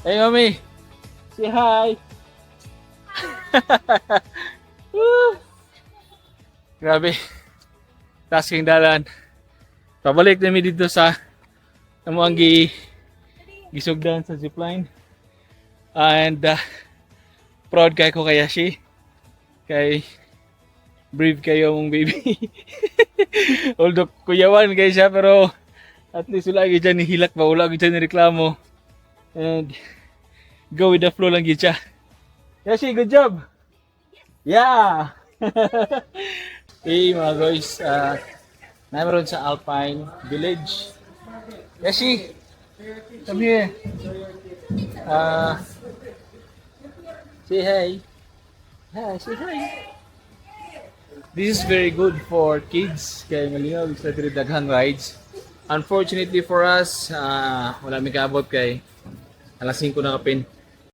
Hey, mami. Say hi. Woo! Grabe. Tasking dalan. Pabalik na mi dito sa amuang gisugdan sa zipline. And proud kay ko kay Yashi. Kay brave kayo mong baby. Although kuyawan kay siya pero at least wala gyud dyan ni hilak ba, wala gyud dyan ni reklamo. And go with the flow lang gyud siya. Yashi, good job. Yeah. Hey mga guys, nameron sa Alpine Village. Yashi, come here. Say hi. Hi, say hi. This is very good for kids. Kaya malinaw sa daghang rides. Unfortunately for us, wala may kaabot kay alas 5 na kapin.